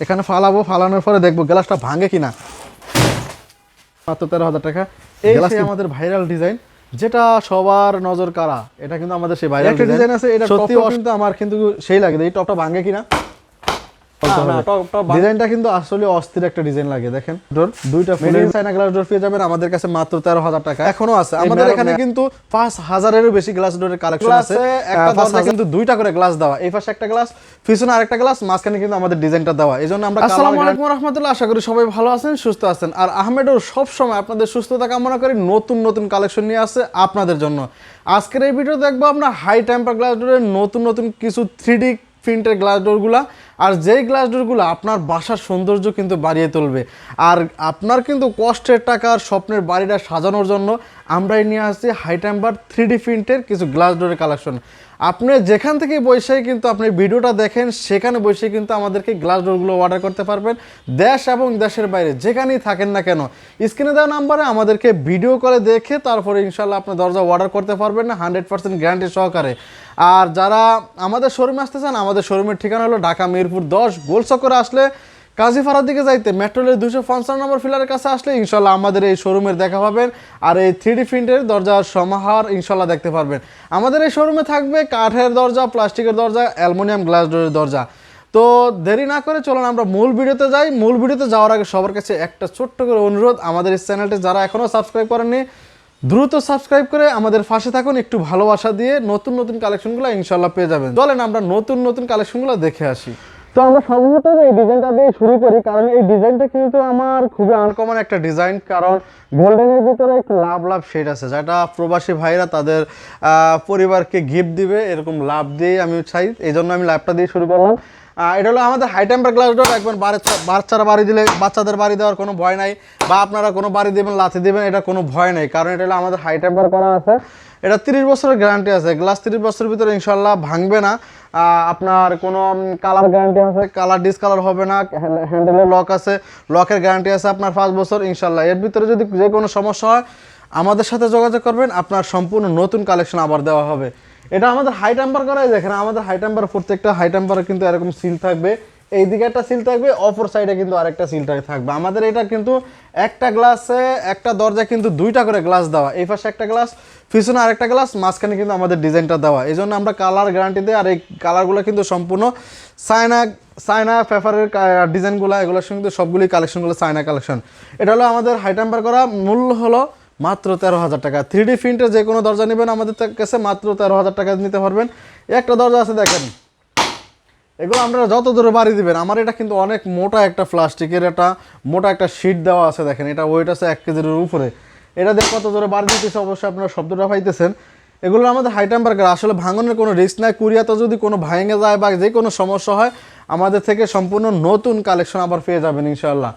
এখানে ফালাবো, ফালানোর পরে দেখবো গ্লাসটা ভাঙে কিনা। মাত্র 13,000 টাকা। এই সেই আমাদের ভাইরাল ডিজাইন, যেটা সবার নজর কাড়া। এটা কিন্তু আমাদের সেই ভাইরাল ডিজাইন আছে, এটা সত্যি কিন্তু আমার কিন্তু সেই লাগে এই টপটা ভাঙে কিনা। ডিজাইনটা কিন্তু আসলে অস্থির একটা ডিজাইন লাগে। দেখেন ডোর দুইটা ফুলের চায়না গ্লাস ডোর পেয়ে যাবেন আমাদের কাছে মাত্র 13,000 টাকা। এখনো আছে আমাদের এখানে কিন্তু 5,000-এরও বেশি গ্লাস ডোরের কালেকশন আছে। একটা দরজা কিন্তু দুইটা করে গ্লাস দেওয়া, এই পাশে একটা গ্লাস, পিছনে আরেকটা গ্লাস, মাঝখানে কিন্তু আমাদের ডিজাইনটা দেওয়া। এইজন্য আমরা আসসালামু আলাইকুম ওয়া রাহমাতুল্লাহ, আশা করি সবাই ভালো আছেন, সুস্থ আছেন। আর আহমেডও সব সময় আপনাদের সুস্থতা কামনা করি, নতুন নতুন কালেকশন নিয়ে আসে আপনাদের জন্য। আজকের এই ভিডিও দেখবো আমরা হাই টেম্পার গ্লাস ডোরের নতুন নতুন কিছু 3D প্রিন্টের গ্লাস ডোরগুলা। আর যেই গ্লাস ডোরগুলো আপনার বাসার সৌন্দর্য কিন্তু বাড়িয়ে তুলবে, আর আপনার কিন্তু কষ্টের টাকার স্বপ্নের বাড়িটা সাজানোর জন্য আমরাই নিয়ে আসছি হাই টেম্পার 3D প্রিন্টের কিছু গ্লাস ডোরের কালেকশন। আপনি যেখান থেকে বসেই কিন্তু আপনি ভিডিওটা দেখেন, সেখানে বসে কিন্তু আমাদেরকে গ্লাস ডোরগুলো অর্ডার করতে পারবেন। দেশ এবং দেশের বাইরে যেখানেই থাকেন না কেন, স্ক্রিনে দেওয়া নাম্বারে আমাদেরকে ভিডিও করে দেখে তারপরে ইনশাল্লাহ আপনি দরজা অর্ডার করতে পারবেন না 100% গ্যারান্টি সহকারে। আর যারা আমাদের শোরুমে আসতে চান, আমাদের শোরুমের ঠিকানা হলো ঢাকা মিরপুর 10 গোলচক্করে আসলে কাজীপাড়ার দিকে যাইতে মেট্রো রেলের 255 নম্বর ফিলারের কাছে আসলে ইনশাল্লাহ আমাদের এই শোরুমের দেখা পাবেন। আর এই 3D প্রিন্টের দরজার সমাহার ইনশাল্লাহ দেখতে পারবেন। আমাদের এই শোরুমে থাকবে কাঠের দরজা, প্লাস্টিকের দরজা, অ্যালুমিনিয়াম গ্লাস ডোরের দরজা। তো দেরি না করে চলুন আমরা মূল ভিডিওতে যাই। মূল ভিডিওতে যাওয়ার আগে সবার কাছে একটা ছোট্ট করে অনুরোধ, আমাদের এই চ্যানেলটি যারা এখনও সাবস্ক্রাইব করেননি দ্রুত সাবস্ক্রাইব করে আমাদের পাশে থাকুন, একটু ভালোবাসা দিয়ে নতুন নতুন কালেকশনগুলো ইনশাল্লাহ পেয়ে যাবেন। চলেন আমরা নতুন নতুন কালেকশনগুলো দেখে আসি। তো আমরা সর্বপ্রথম এই ডিজাইনটা দিয়ে শুরু করি, কারণ এই ডিজাইনটা কিন্তু আমার খুবই আনকমন একটা ডিজাইন। কারণ গোল্ডেনের ভিতরে একটু লাভ লাভ শেড আছে, যেটা প্রবাসী ভাইরা তাদের পরিবারকে গিফট দিবে, এরকম লাভ দিয়ে আমি চাই, এই জন্য আমি লাভটা দিয়ে শুরু করলাম। এটা হলো আমাদের হাই টেম্পার গ্লাস ডোর। একবার বাচ্চারা বাড়ি দিলে বাচ্চাদের বাড়ি দেওয়ার কোনো ভয় নাই, বা আপনারা কোনো বাড়ি দেবেন লাথি দেবেন, এটা কোনো ভয় নেই, কারণ এটা হলো আমাদের হাই টেম্পার করা আছে। এটা 30 বছরের গ্যারান্টি আছে, গ্লাস 30 বছরের ভিতরে ইনশাল্লাহ ভাঙবে না। আপনার কোনো কালার গ্যারান্টি আছে, কালার ডিসকালার হবে না। হ্যান্ডেলের লক আছে, লকের গ্যারান্টি আছে আপনার 5 বছর ইনশাল্লাহ। এর ভিতরে যদি যে কোনো সমস্যা হয় আমাদের সাথে যোগাযোগ করবেন, আপনার সম্পূর্ণ নতুন কালেকশন আবার দেওয়া হবে। এটা আমাদের হাই টেম্পার করাই, দেখেন আমাদের হাই টেম্পার প্রত্যেকটা হাই টেম্পারে কিন্তু এরকম সিল থাকবে, এই দিকে একটা সিল থাকবে, অপর সাইডে কিন্তু আরেকটা সিল থাকবে। আমাদের এটা কিন্তু একটা গ্লাসে একটা দরজা কিন্তু দুইটা করে গ্লাস দেওয়া, এই পাশে একটা গ্লাস, পিছনে আরেকটা গ্লাস, মাঝখানে কিন্তু আমাদের ডিজাইনটা দেওয়া। এই জন্য আমরা কালার গ্যারান্টি দিই। আর এই কালারগুলো কিন্তু সম্পূর্ণ চায়না পেপারের ডিজাইনগুলো, এগুলো কিন্তু সবগুলি কালেকশনগুলো চায়না কালেকশন। এটা হলো আমাদের হাই টেম্পার করা, মূল্য হলো মাত্র 13,000 টাকা। 3D প্রিন্টের যে কোনো দরজা নেবেন আমাদের কাছে মাত্র 13,000 টাকা নিতে পারবেন। একটা দরজা আছে দেখেন, এগুলো আপনারা যত দূরে বাড়ি দিবেন, আমার এটা কিন্তু অনেক মোটা একটা প্লাস্টিকের একটা মোটা একটা শিট দেওয়া আছে। দেখেন এটা ওয়েট আছে 1 কেজির উপরে। এটা দিয়ে কত জোরে বাড়ি দিতেছে অবশ্যই আপনারা শব্দটা পাইতেছেন। এগুলো আমাদের হাই টেম্পার করা, আসলে ভাঙনের কোনো রিস্ক নাই। কুরিয়াতে যদি কোনো ভেঙে যায় বা যে কোনো সমস্যা হয়, আমাদের থেকে সম্পূর্ণ নতুন কালেকশন আবার পেয়ে যাবেন ইনশাল্লাহ।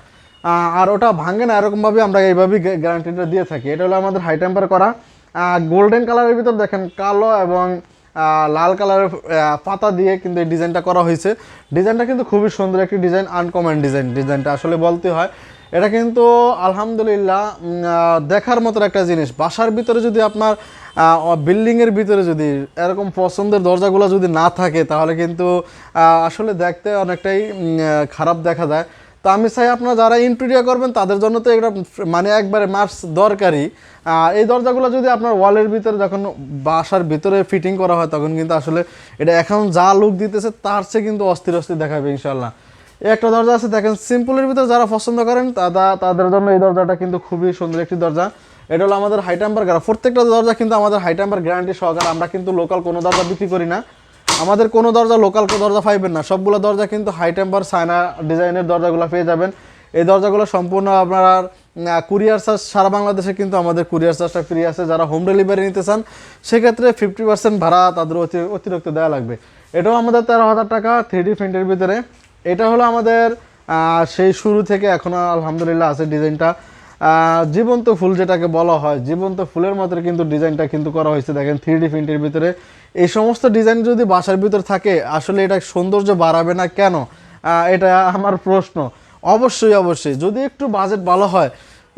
আর ওটা ভাঙে না, এরকমভাবে আমরা এইভাবেই গ্যারান্টিটা দিয়ে থাকি। এটা হলো আমাদের হাই টেম্পার করা। গোল্ডেন কালারের ভিতর দেখেন কালো এবং লাল কালারের পাতা দিয়ে কিন্তু এই ডিজাইনটা করা হয়েছে। ডিজাইনটা কিন্তু খুবই সুন্দর একটি ডিজাইন, আনকমন ডিজাইনটা আসলে বলতে হয়। এটা কিন্তু আলহামদুলিল্লাহ দেখার মতো একটা জিনিস। বাসার ভিতরে যদি আপনার বিল্ডিংয়ের ভিতরে যদি এরকম পছন্দের দরজাগুলো যদি না থাকে, তাহলে কিন্তু আসলে দেখতে অনেকটাই খারাপ দেখা যায়। তো আমি চাই আপনারা যারা ইন্টেরিয়র করবেন তাদের জন্য তো এটা মানে একবারে মাস্ট দরকারি। এই দরজাগুলো যদি আপনার ওয়ালের ভিতরে যখন বাসার ভিতরে ফিটিং করা হয়, তখন কিন্তু আসলে এটা এখন যা লুক দিতেছে তার চেয়ে কিন্তু অস্থির অস্থির দেখাবে ইনশাল্লাহ। একটা দরজা আছে দেখেন, সিম্পলের ভিতরে যারা পছন্দ করেন তাদের জন্য এই দরজাটা কিন্তু খুবই সুন্দর একটি দরজা। এটা হলো আমাদের হাই টেম্পার করা। প্রত্যেকটা দরজা কিন্তু আমাদের হাই টেম্পার গ্যারান্টি সহকারে। আমরা কিন্তু লোকাল কোনো দরজা বিক্রি করি না, আমাদের কোনো দরজা লোকাল দরজা পাইবেন না। সবগুলো দরজা কিন্তু হাই টেম্পার চায়না ডিজাইনের দরজাগুলো পেয়ে যাবেন। এই দরজাগুলো সম্পূর্ণ আপনার কুরিয়ার চার্জ সারা বাংলাদেশে কিন্তু আমাদের কুরিয়ার চার্জটা ফ্রি আছে। যারা হোম ডেলিভারি নিতে চান সেক্ষেত্রে 50% ভাড়া তাদের অতিরিক্ত দেওয়া লাগবে। এটাও আমাদের 13,000 টাকা 3D প্রিন্টের ভিতরে। এটা হলো আমাদের সেই শুরু থেকে এখনও আলহামদুলিল্লাহ আছে ডিজাইনটা। জীবন্ত ফুল যেটাকে বলা হয়, জীবন্ত ফুলের মতো কিন্তু ডিজাইনটা কিন্তু করা হয়েছে দেখেন 3D প্রিন্টের ভিতরে। এই সমস্ত ডিজাইন যদি বাসার ভিতর থাকে, আসলে এটা সৌন্দর্য বাড়াবে না কেন, এটা আমার প্রশ্ন। অবশ্যই যদি একটু বাজেট ভালো হয়,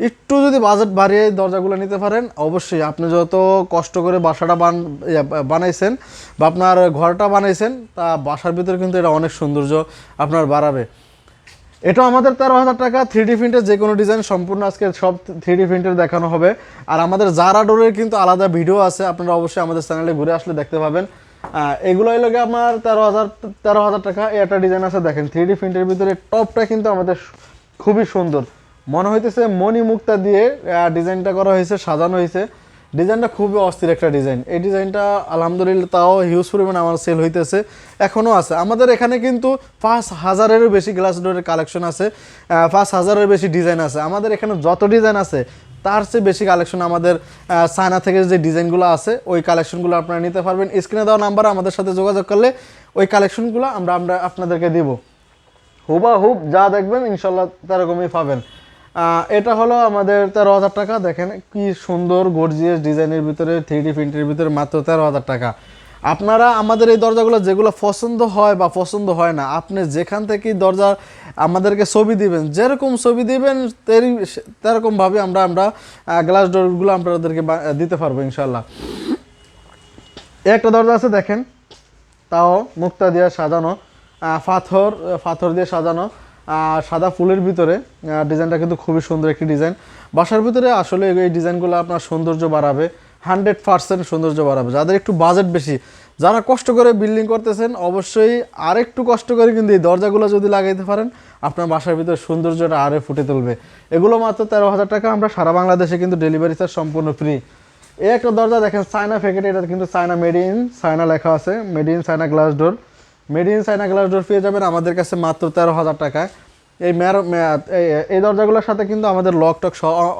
একটু যদি বাজেট বাড়িয়ে দরজাগুলো নিতে পারেন, অবশ্যই আপনি যত কষ্ট করে বাসাটা বানাইছেন বা আপনার ঘরটা বানাইছেন, তা বাসার ভিতরে কিন্তু এটা অনেক সৌন্দর্য আপনার বাড়াবে। এটা আমাদের 13,000 টাকা। 3D প্রিন্টের যে কোনো ডিজাইন সম্পূর্ণ আজকে সব 3D প্রিন্টের দেখানো হবে। আর আমাদের জারা ডোরের কিন্তু আলাদা ভিডিও আছে, আপনারা অবশ্যই আমাদের চ্যানেলে ঘুরে আসলে দেখতে পাবেন। এগুলো এর লগে আমার 13,000 টাকা। এই একটা ডিজাইন আছে দেখেন 3D প্রিন্টের ভিতরে, টপটা কিন্তু আমাদের খুবই সুন্দর, মনে হইতেছে মণি মুক্তা দিয়ে ডিজাইনটা করা হয়েছে, সাজানো হয়েছে। ডিজাইনটা খুবই অস্থির একটা ডিজাইন। এই ডিজাইনটা আলহামদুলিল্লাহ তাও হিউজ পরিমাণ আমার সেল হইতেছে, এখনও আছে। আমাদের এখানে কিন্তু 5,000-এরও বেশি গ্লাস ডোরের কালেকশন আছে, 5,000-এর বেশি ডিজাইন আছে। আমাদের এখানে যত ডিজাইন আছে তার চেয়ে বেশি কালেকশন আমাদের চায়না থেকে যে ডিজাইনগুলো আছে ওই কালেকশনগুলো আপনারা নিতে পারবেন। স্ক্রিনে দেওয়া নাম্বারে আমাদের সাথে যোগাযোগ করলে ওই কালেকশনগুলো আমরা আপনাদেরকে দিব। হুবাহুব যা দেখবেন ইনশাল্লাহ তেরকমই পাবেন। এটা হলো আমাদের 13,000 টাকা। দেখেন কি সুন্দর গর্জিয়াস ডিজাইনের ভিতরে 3D প্রিন্টের ভিতরে মাত্র 13,000 টাকা। আপনারা আমাদের এই দরজাগুলো যেগুলো পছন্দ হয় বা পছন্দ হয় না, আপনি যেখান থেকেই দরজা আমাদেরকে ছবি দিবেন, যেরকম ছবি দিবেন তেরকমভাবে আমরা গ্লাস ডোরগুলো আপনাদেরকে দিতে পারবো ইনশাল্লাহ। একটা দরজা আছে দেখেন, তাও মুক্তা দিয়ে সাজানো, পাথর দিয়ে সাজানো, সাদা ফুলের ভিতরে। ডিজাইনটা কিন্তু খুবই সুন্দর একটি ডিজাইন। বাসার ভিতরে আসলে এই ডিজাইনগুলো আপনার সৌন্দর্য বাড়াবে, 100% সৌন্দর্য বাড়াবে। যাদের একটু বাজেট বেশি, যারা কষ্ট করে বিল্ডিং করতেছেন, অবশ্যই আরেকটু কষ্ট করে কিন্তু এই দরজাগুলো যদি লাগাইতে পারেন আপনার বাসার ভিতরে সৌন্দর্যটা আরে ফুটে তুলবে। এগুলো মাত্র 13,000 টাকা। আমরা সারা বাংলাদেশে কিন্তু ডেলিভারি চার্জ সম্পূর্ণ ফ্রি। এই একটা দরজা দেখেন চায়না প্যাকেট, এটা কিন্তু চায়না, মেড ইন চায়না লেখা আছে, made in China glass door. Made in China glass door পেয়ে যাবেন আমাদের কাছে মাত্র 13,000 টাকায়। এই দরজাগুলোর সাথে কিন্তু আমাদের লক টক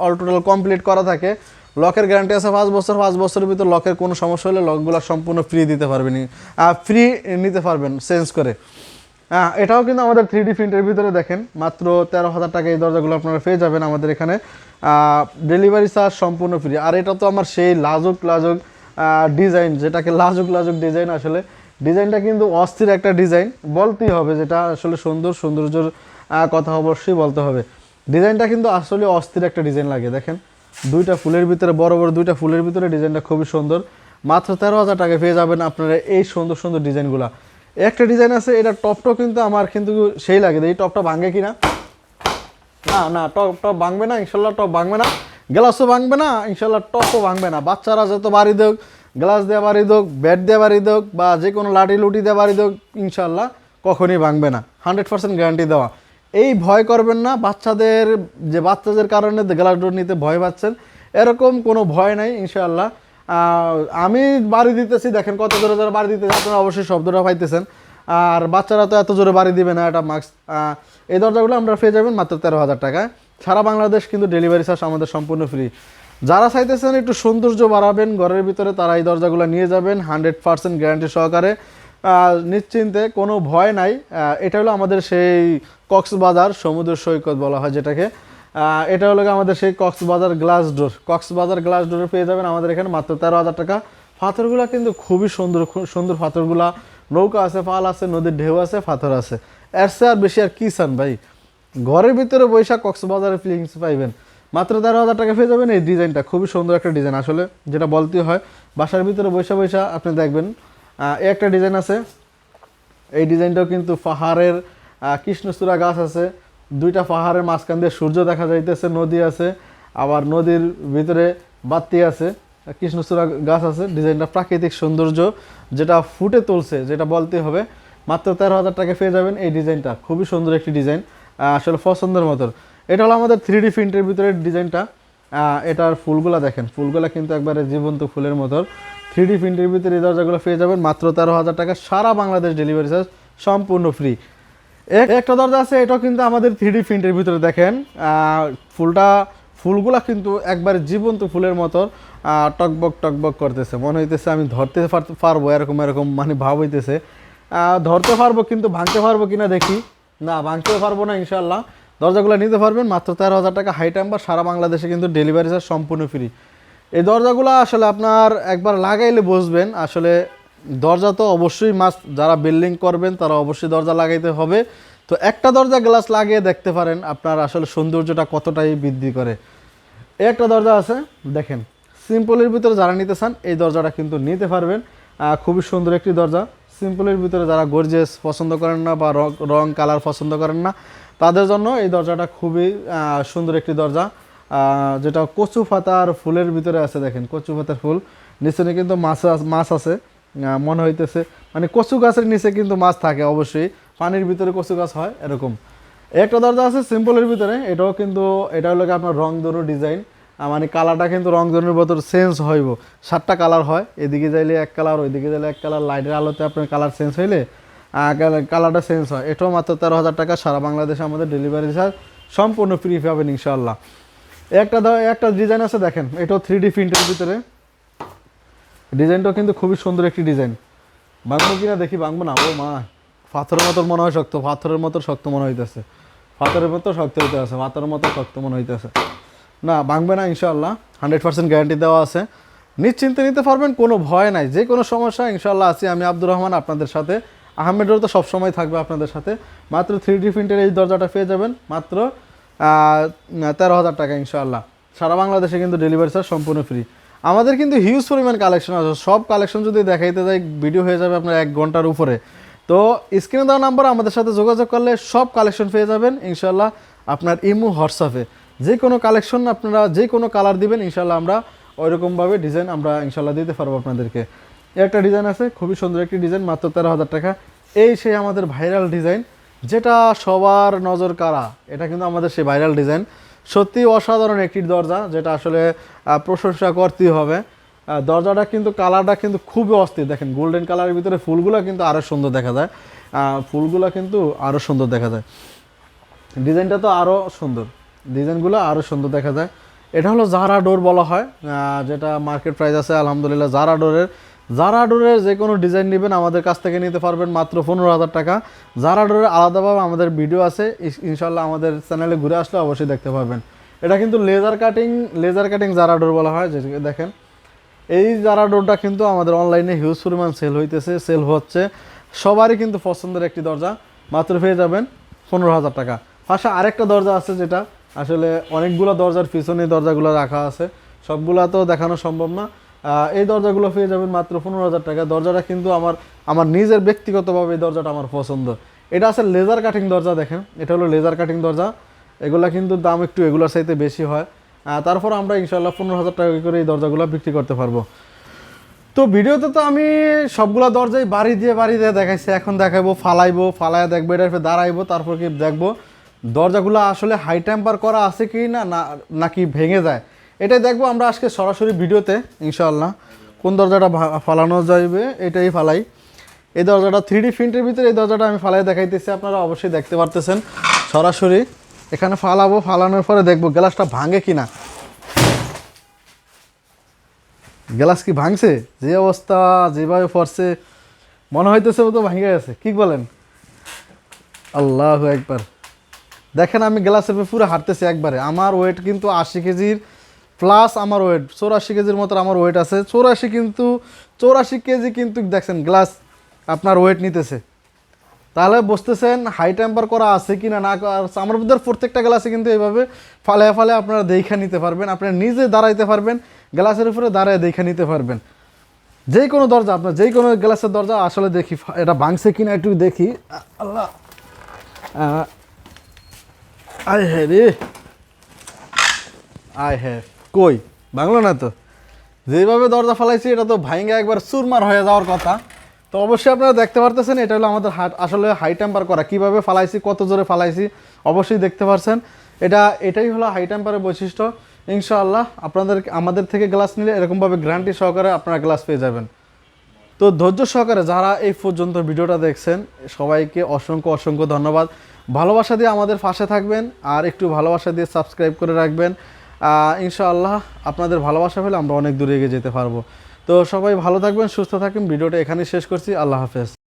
অল টোটাল কমপ্লিট করা থাকে। লকের গ্যারান্টি আছে 5 বছর। 5 বছরের ভিতর লকের কোনো সমস্যা হলে লকগুলো সম্পূর্ণ ফ্রি দিতে পারবেন, ফ্রি নিতে পারবেন চেঞ্জ করে। এটাও কিন্তু আমাদের 3D প্রিন্টের ভিতরে দেখেন মাত্র 13,000 টাকা। এই দরজাগুলো আপনারা পেয়ে যাবেন আমাদের এখানে, ডেলিভারি চার্জ সম্পূর্ণ ফ্রি। আর এটা তো আমার সেই লাজুক ডিজাইন, যেটাকে লাজুক ডিজাইন, আসলে ডিজাইনটা কিন্তু অস্থির একটা ডিজাইন বলতেই হবে, যেটা আসলে সৌন্দর্যর কথা অবশ্যই বলতে হবে। ডিজাইনটা কিন্তু আসলে অস্থির একটা ডিজাইন লাগে। দেখেন দুইটা ফুলের ভিতরে, বড় দুইটা ফুলের ভিতরে ডিজাইনটা খুবই সুন্দর। মাত্র 13,000 টাকায় পেয়ে যাবেন আপনারা এই সুন্দর ডিজাইনগুলো। একটা ডিজাইন আছে, এটা টপটাও কিন্তু আমার কিন্তু সেই লাগে। এই টপটা ভাঙে কিনা, না টপ ভাঙবে না ইনশাল্লাহ, টপ ভাঙবে না, গ্লাসও ভাঙবে না ইনশাল্লাহ, টপও ভাঙবে না। বাচ্চারা যত বাড়ি দেখ, গ্লাস দিয়ে বাড়ি দেখ, ব্যাট দিয়ে বাড়ি দেখ, বা যে কোনো লাঠি লুটি দিয়ে বাড়ি দেখ, ইনশাল্লাহ কখনই ভাঙবে না, 100% গ্যারান্টি দেওয়া। এই ভয় করবেন না, বাচ্চাদের কারণে গ্লাস ডোর নিতে ভয় পাচ্ছেন, এরকম কোনো ভয় নাই ইনশাল্লাহ। আমি বাড়ি দিতেছি, দেখেন কত জোরে বাড়ি দিতেছি, আপনারা অবশ্যই শব্দটা পাইতেছেন। আর বাচ্চারা তো এত জোরে বাড়ি দিবে না, এটা মাস্ক। এই দরজাগুলো আমরা পেয়ে যাবেন মাত্র 13,000 টাকায়। সারা বাংলাদেশ কিন্তু ডেলিভারি চার্জ আমাদের সম্পূর্ণ ফ্রি। যারা চাইতেছেন একটু সৌন্দর্য বাড়াবেন ঘরের ভিতরে, তারা এই দরজাগুলো নিয়ে যাবেন 100% গ্যারান্টি সহকারে, নিশ্চিন্তে, কোনো ভয় নাই। এটা হলো আমাদের সেই কক্সবাজার সমুদ্র সৈকত বলা হয় যেটাকে, এটা হলো আমাদের সেই কক্সবাজার গ্লাস ডোরে পেয়ে যাবেন আমাদের এখানে মাত্র 13,000 টাকা। পাথরগুলো কিন্তু খুবই সুন্দর পাথরগুলা, নৌকা আছে, পাল আছে, নদীর ঢেউ আছে, পাথর আছে, এর চেয়ে আর বেশি আর কি চান ভাই? ঘরের ভিতরে বৈশাখ কক্সবাজারের ফিলিংস পাইবেন। মাত্র 13,000 টাকা পেয়ে যাবেন এই ডিজাইনটা, খুবই সুন্দর একটা ডিজাইন আসলে, যেটা বলতেই হয়। বাসার ভিতরে বৈশা আপনি দেখবেন। একটা ডিজাইন আছে, এই ডিজাইনটাও কিন্তু পাহাড়ের কৃষ্ণচূড়া গাছ আছে, দুইটা পাহাড়ের মাঝখান দিয়ে সূর্য দেখা যাইতেছে, নদী আছে, আবার নদীর ভিতরে বাতি আছে, কৃষ্ণচূড়া গাছ আছে। ডিজাইনটা প্রাকৃতিক সৌন্দর্য যেটা ফুটে তুলছে, যেটা বলতে হবে। মাত্র 13,000 টাকা পেয়ে যাবেন এই ডিজাইনটা, খুবই সুন্দর একটি ডিজাইন, আসলে পছন্দের মতন। এটা হলো আমাদের 3D প্রিন্টের ভিতরে ডিজাইনটা। এটার ফুলগুলা দেখেন, ফুলগুলা কিন্তু একবারে জীবন্ত ফুলের মতন। 3D প্রিন্টের ভিতরে এই দরজাগুলো পেয়ে যাবেন মাত্র 13,000 টাকা। সারা বাংলাদেশ ডেলিভারি চার্জ সম্পূর্ণ ফ্রি। একটা দরজা আছে, এটাও কিন্তু আমাদের 3D প্রিন্টের ভিতরে দেখেন, ফুলগুলা কিন্তু একবারে জীবন্ত ফুলের মতো টকবক করতেছে, মনে হইতেছে আমি ধরতে পারবো, এরকম মানে ভাব হইতেছে। ধরতে পারবো কিন্তু ভাঙতে পারবো কিনা দেখি, না ভাঙতেও পারবো না ইনশাল্লাহ। দরজাগুলো নিতে পারবেন মাত্র 13,000 টাকা, হাই টাম্বার। সারা বাংলাদেশে কিন্তু ডেলিভারি চার্জ সম্পূর্ণ ফ্রি। এই দরজাগুলো আসলে আপনার একবার লাগাইলে বুঝবেন, আসলে দরজা তো অবশ্যই মাস্ট, যারা বিল্ডিং করবেন তারা অবশ্যই দরজা লাগাইতে হবে। তো একটা দরজা গ্লাস লাগিয়ে দেখতে পারেন আপনার আসলে সৌন্দর্যটা কতটাই বৃদ্ধি করে। একটা দরজা আছে দেখেন, সিম্পলের ভিতরে যারা নিতে চান এই দরজাটা কিন্তু নিতে পারবেন, খুবই সুন্দর একটি দরজা। সিম্পলের ভিতরে যারা গর্জিয়াস পছন্দ করেন না বা রং কালার পছন্দ করেন না, তাদের জন্য এই দরজাটা খুবই সুন্দর একটি দরজা, যেটা কচু পাতার ফুলের ভিতরে আছে। দেখেন কচু পাতার ফুল, নিচে কিন্তু মাছ আছে, মনে হইতেছে মানে কচু গাছের নিচে কিন্তু মাছ থাকে, অবশ্যই পানির ভিতরে কচু গাছ হয় এরকম। একটা দরজা আছে সিম্পলের ভিতরে, এটাও কিন্তু এটা হলো আপনার রং ধরু ডিজাইন, মানে কালারটা কিন্তু রং ধরুর ভিতর চেঞ্জ হইব। 7টা কালার হয়, এদিকে যাইলে এক কালার, ওইদিকে যাইলে এক কালার, লাইটের আলোতে আপনার কালার চেঞ্জ হইলে কালারটা চেঞ্জ হয়। এটাও মাত্র 13,000 টাকা। সারা বাংলাদেশে আমাদের ডেলিভারি চার্জ সম্পূর্ণ ফ্রি পাবেন ইনশাআল্লাহ। একটা ডিজাইন আছে দেখেন, এটাও 3D প্রিন্টের ভিতরে, ডিজাইনটাও কিন্তু খুবই সুন্দর একটি ডিজাইন। ভাঙবো কিনা দেখি, ভাঙবো না, ও মা পাথরের মতো মনে হয় শক্ত, পাথরের মতো শক্ত মনে হইতেছে, পাথরের মতো শক্ত হইতেছে, পাথরের মতো শক্ত মনে হইতেছে। না ভাঙবে না ইনশাআল্লাহ, 100% গ্যারান্টি দেওয়া আছে, নিশ্চিন্তে নিতে পারবেন, কোনো ভয় নাই। যে কোনো সমস্যা ইনশাআল্লাহ আছি আমি আব্দুর রহমান আপনাদের সাথে। আহমেদও তো সবসময় থাকবে আপনাদের সাথে। মাত্র 3D প্রিন্টের এই দরজাটা পেয়ে যাবেন মাত্র 13,000 টাকা ইনশাআল্লাহ। সারা বাংলাদেশে কিন্তু ডেলিভারি চার্জ সম্পূর্ণ ফ্রি। আমাদের কিন্তু হিউজ পরিমাণ কালেকশন আছে, সব কালেকশন যদি দেখাইতে যাই ভিডিও হয়ে যাবে আপনার 1 ঘন্টার উপরে। তো স্ক্রিনে দেওয়া নাম্বার আমাদের সাথে যোগাযোগ করলে সব কালেকশন পেয়ে যাবেন ইনশাআল্লাহ আপনার ইমো হোয়াটসঅ্যাপে। যে কোনো কালেকশন আপনারা যে কোনো কালার দিবেন ইনশাআল্লাহ আমরা ওইরকমভাবে ডিজাইন আমরা ইনশাআল্লাহ দিতে পারবো আপনাদেরকে। একটা ডিজাইন আছে খুবই সুন্দর একটি ডিজাইন, মাত্র 13,000 টাকা। এই সেই আমাদের ভাইরাল ডিজাইন, যেটা সবার নজর কাড়া, এটা কিন্তু আমাদের সেই ভাইরাল ডিজাইন। সত্যি অসাধারণ একটি দরজা, যেটা আসলে প্রশংসা করতেই হবে। দরজাটা কিন্তু কালারটা কিন্তু খুবই অস্থির, দেখেন গোল্ডেন কালারের ভিতরে ফুলগুলো কিন্তু আরও সুন্দর দেখা যায়, ফুলগুলো কিন্তু আরও সুন্দর দেখা যায়, ডিজাইনটা তো আরও সুন্দর, ডিজাইনগুলো আরও সুন্দর দেখা যায়। এটা হলো জারা ডোর বলা হয়, যেটা মার্কেট প্রাইস আছে আলহামদুলিল্লাহ। জারা ডোরের যে কোনো ডিজাইন নেবেন আমাদের কাছ থেকে নিতে পারবেন মাত্র 15,000 টাকা। জারা ডোরের আলাদাভাবে আমাদের ভিডিও আছে, ইনশাল্লাহ আমাদের চ্যানেলে ঘুরে আসলে অবশ্যই দেখতে পারবেন। এটা কিন্তু লেজার কাটিং জারা ডোর বলা হয়। যে দেখেন এই জারা ডোরটা কিন্তু আমাদের অনলাইনে হিউজ পরিমাণ সেল হচ্ছে, সবারই কিন্তু পছন্দের একটি দরজা, মাত্র পেয়ে যাবেন 15,000 টাকা। পাশে আরেকটা দরজা আছে, যেটা আসলে অনেকগুলো দরজার পিছনে দরজাগুলো রাখা আছে, সবগুলা তো দেখানো সম্ভব না। এই দরজাগুলো পেয়ে যাবেন মাত্র 15,000 টাকা। দরজাটা কিন্তু আমার নিজের ব্যক্তিগতভাবে এই দরজাটা আমার পছন্দ। এটা আছে লেজার কাটিং দরজা, দেখেন এটা হলো লেজার কাটিং দরজা। এগুলা কিন্তু দাম একটু এগুলোর চাইতে বেশি হয়, তারপর আমরা ইনশাল্লাহ 15,000 টাকা করে এই দরজাগুলো বিক্রি করতে পারবো। তো ভিডিওতে তো আমি সবগুলা দরজাই বাড়ি দিয়ে দেখাইছি, এখন দেখাবো ফালাইয়া দেখবো, এটা দাঁড়াইবো, তারপর কি দেখবো দরজাগুলো আসলে হাই টেম্পার করা আছে কি নাকি ভেঙে যায়, এটাই দেখবো আমরা আজকে সরাসরি ভিডিওতে ইনশাআল্লাহ। কোন দরজাটা ফালানো যাইবে এটাই ফালাই। এই দরজাটা 3D প্রিন্টের ভিতরে, এই দরজাটা আমি ফালাই দেখাইতেছি, আপনারা অবশ্যই দেখতে পারতেছেন সরাসরি। এখানে ফালানোর পরে দেখবো গ্লাসটা ভাঙে কিনা, গ্লাস কি ভাঙছে, যে অবস্থা যেভাবে পড়ছে মনে হইতেছে তো ভাঙে গেছে, কি বলেন? আল্লাহু আকবার। দেখেন আমি গ্লাসের পুরো হাঁটতেছি একবারে, আমার ওয়েট কিন্তু 80 কেজির প্লাস, আমার ওয়েট 84 কেজির মতো আমার ওয়েট আছে। 84 কেজি কিন্তু দেখছেন গ্লাস আপনার ওয়েট নিতেছে, তাহলে বুঝতেছেন হাই টেম্পার করা আছে কি না আমার ভিতরে প্রত্যেকটা গ্লাসে কিন্তু এইভাবে ফালে আপনারা দেখা নিতে পারবেন, আপনারা নিজে দাঁড়াইতে পারবেন, গ্লাসের উপরে দাঁড়ায় দেখা নিতে পারবেন। যে কোনো দরজা আপনার যে কোনো গ্লাসের দরজা আসলে দেখি এটা ভাঙছে কিনা একটু দেখি। আল্লাহ আয় হ্যাঁ রে, আয় হ্যাঁ, কই ভাঙলো না তো, যেভাবে দরজা ফালাইছি এটা তো ভাঙে একবার চুরমার হয়ে যাওয়ার কথা। তো অবশ্যই আপনারা দেখতে পারতেছেন এটা হলো আমাদের আসলে হাই টেম্পার করা, কীভাবে ফালাইছি, কত জোরে ফালাইছি অবশ্যই দেখতে পারছেন। এটাই হলো হাই টেম্পারের বৈশিষ্ট্য। ইনশাআল্লাহ আমাদের থেকে গ্লাস নিলে এরকমভাবে গ্যারান্টি সহকারে আপনারা গ্লাস পেয়ে যাবেন। তো ধৈর্য সহকারে যারা এই পর্যন্ত ভিডিওটা দেখছেন সবাইকে অসংখ্য ধন্যবাদ। ভালোবাসা দিয়ে আমাদের পাশে থাকবেন, আর একটু ভালোবাসা দিয়ে সাবস্ক্রাইব করে রাখবেন। ইনশাআল্লাহ আপনাদের ভালোবাসা পেলে আমরা অনেক দূরে এগিয়ে যেতে পারবো। তো সবাই ভালো থাকবেন, সুস্থ থাকবেন। ভিডিওটা এখানেই শেষ করছি। আল্লাহ হাফেজ।